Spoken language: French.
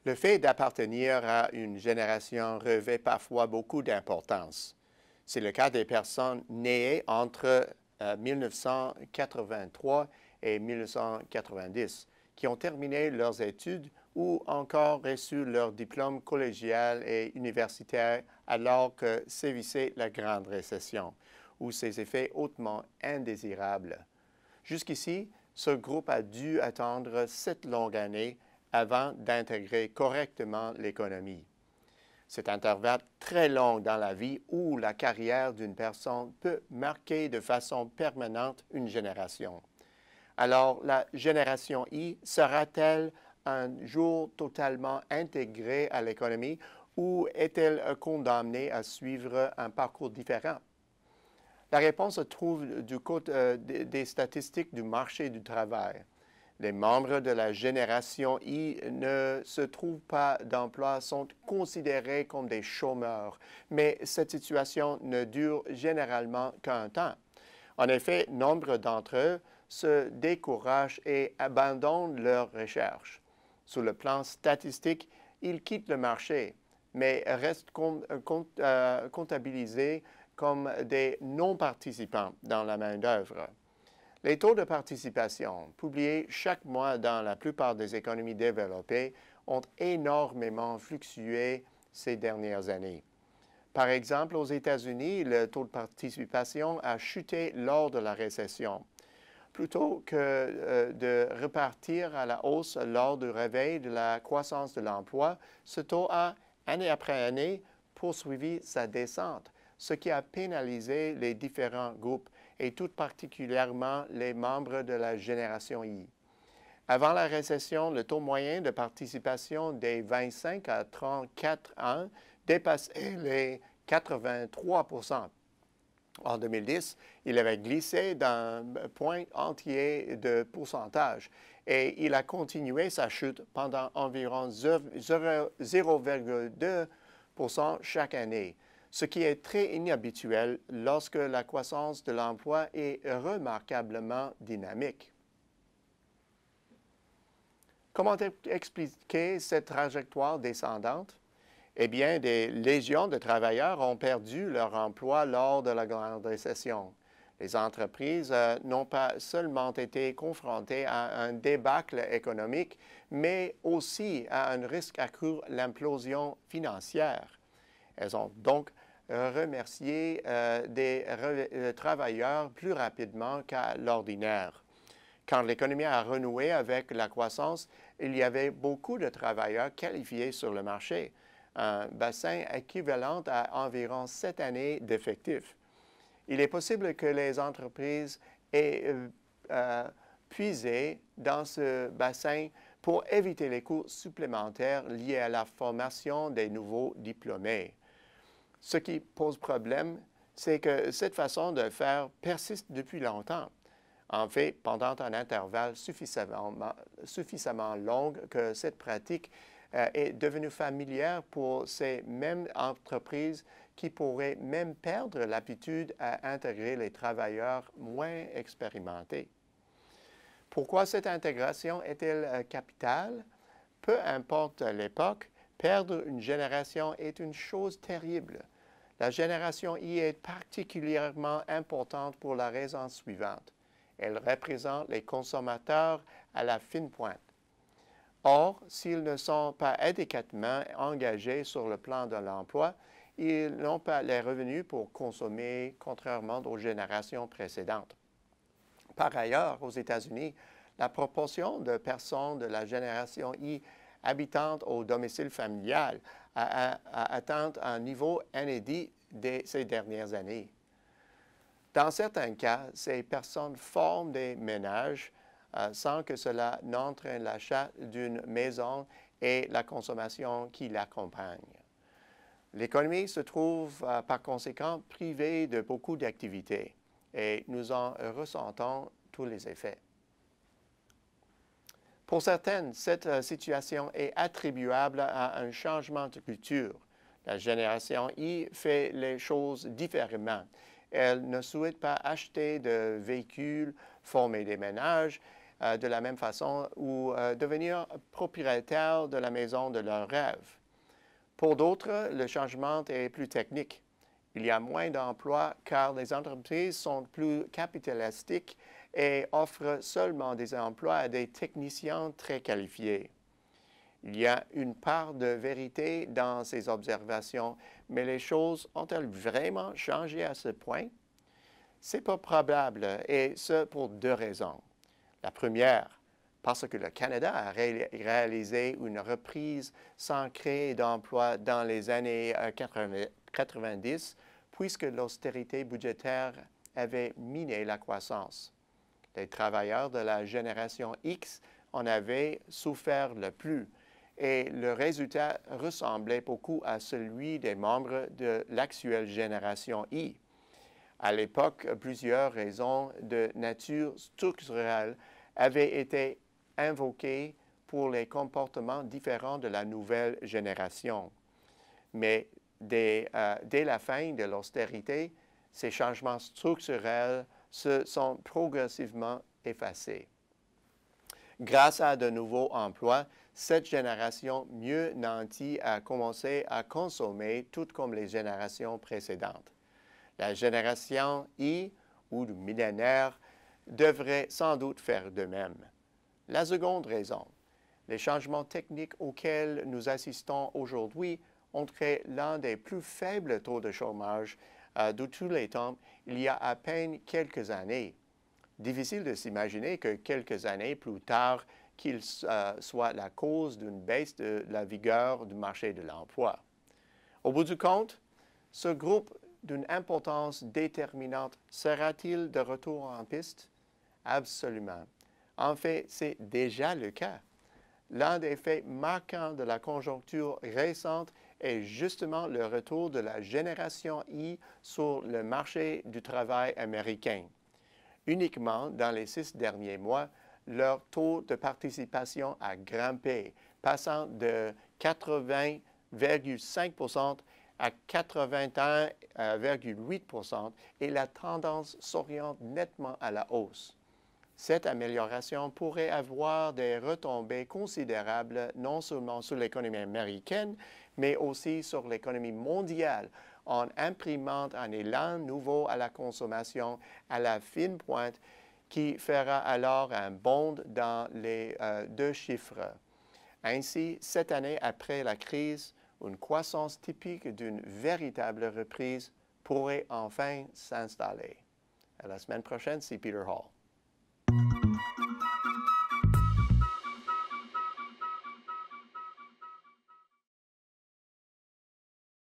Le fait d'appartenir à une génération revêt parfois beaucoup d'importance. C'est le cas des personnes nées entre 1983 et 1990 qui ont terminé leurs études ou encore reçu leur diplôme collégial et universitaire alors que sévissait la Grande Récession, ou ses effets hautement indésirables. Jusqu'ici, ce groupe a dû attendre 7 longues années avant d'intégrer correctement l'économie. Cet intervalle très long dans la vie où la carrière d'une personne peut marquer de façon permanente une génération. Alors, la génération I sera-t-elle un jour totalement intégrée à l'économie ou est-elle condamnée à suivre un parcours différent? La réponse se trouve du côté des statistiques du marché du travail. Les membres de la génération I ne se trouvent pas d'emploi, sont considérés comme des chômeurs, mais cette situation ne dure généralement qu'un temps. En effet, nombre d'entre eux se découragent et abandonnent leurs recherches. Sur le plan statistique, ils quittent le marché, mais restent comptabilisés comme des non-participants dans la main-d'œuvre. Les taux de participation, publiés chaque mois dans la plupart des économies développées, ont énormément fluctué ces dernières années. Par exemple, aux États-Unis, le taux de participation a chuté lors de la récession. Plutôt que de repartir à la hausse lors du réveil de la croissance de l'emploi, ce taux a, année après année, poursuivi sa descente, ce qui a pénalisé les différents groupes et tout particulièrement les membres de la génération I. Avant la récession, le taux moyen de participation des 25 à 34 ans dépassait les 83 %. En 2010, il avait glissé d'un point entier de pourcentage et il a continué sa chute pendant environ 0,2 % chaque année, ce qui est très inhabituel lorsque la croissance de l'emploi est remarquablement dynamique. Comment expliquer cette trajectoire descendante? Eh bien, des légions de travailleurs ont perdu leur emploi lors de la Grande Récession. Les entreprises n'ont pas seulement été confrontées à un débâcle économique, mais aussi à un risque accru, l'implosion financière. Elles ont donc remercié des travailleurs plus rapidement qu'à l'ordinaire. Quand l'économie a renoué avec la croissance, il y avait beaucoup de travailleurs qualifiés sur le marché, un bassin équivalent à environ 7 années d'effectifs. Il est possible que les entreprises aient puisé dans ce bassin pour éviter les coûts supplémentaires liés à la formation des nouveaux diplômés. Ce qui pose problème, c'est que cette façon de faire persiste depuis longtemps. En fait, pendant un intervalle suffisamment long que cette pratique est devenue familière pour ces mêmes entreprises qui pourraient même perdre l'habitude à intégrer les travailleurs moins expérimentés. Pourquoi cette intégration est-elle capitale? Peu importe l'époque, perdre une génération est une chose terrible. La génération I est particulièrement importante pour la raison suivante. Elle représente les consommateurs à la fine pointe. Or, s'ils ne sont pas adéquatement engagés sur le plan de l'emploi, ils n'ont pas les revenus pour consommer, contrairement aux générations précédentes. Par ailleurs, aux États-Unis, la proportion de personnes de la génération I habitant au domicile familial a atteint un niveau inédit ces dernières années. Dans certains cas, ces personnes forment des ménages sans que cela n'entraîne l'achat d'une maison et la consommation qui l'accompagne. L'économie se trouve par conséquent privée de beaucoup d'activités et nous en ressentons tous les effets. Pour certaines, cette situation est attribuable à un changement de culture. La génération I fait les choses différemment. Elle ne souhaite pas acheter de véhicules, former des ménages, de la même façon ou devenir propriétaires de la maison de leurs rêves. Pour d'autres, le changement est plus technique. Il y a moins d'emplois car les entreprises sont plus capitalistiques et offrent seulement des emplois à des techniciens très qualifiés. Il y a une part de vérité dans ces observations, mais les choses ont-elles vraiment changé à ce point? Ce n'est pas probable, et ce pour deux raisons. La première, parce que le Canada a réalisé une reprise sans créer d'emplois dans les années 90, puisque l'austérité budgétaire avait miné la croissance. Les travailleurs de la génération X en avaient souffert le plus, et le résultat ressemblait beaucoup à celui des membres de l'actuelle génération Y. À l'époque, plusieurs raisons de nature structurelle avaient été invoquées pour les comportements différents de la nouvelle génération. Mais dès la fin de l'austérité, ces changements structurels se sont progressivement effacés. Grâce à de nouveaux emplois, cette génération mieux nantie a commencé à consommer tout comme les générations précédentes. La génération Y ou le millénaire devrait sans doute faire de même. La seconde raison, les changements techniques auxquels nous assistons aujourd'hui ont créé l'un des plus faibles taux de chômage de tous les temps il y a à peine quelques années. Difficile de s'imaginer que quelques années plus tard, qu'il soit la cause d'une baisse de la vigueur du marché de l'emploi. Au bout du compte, ce groupe d'une importance déterminante sera-t-il de retour en piste? Absolument. En fait, c'est déjà le cas. L'un des faits marquants de la conjoncture récente est justement le retour de la génération Y sur le marché du travail américain. Uniquement dans les 6 derniers mois, leur taux de participation a grimpé, passant de 80,5 à 81,8 et la tendance s'oriente nettement à la hausse. Cette amélioration pourrait avoir des retombées considérables non seulement sur l'économie américaine, mais aussi sur l'économie mondiale, en imprimant un élan nouveau à la consommation à la fine pointe qui fera alors un bond dans les deux chiffres. Ainsi, cette année après la crise, une croissance typique d'une véritable reprise pourrait enfin s'installer. À la semaine prochaine, c'est Peter Hall.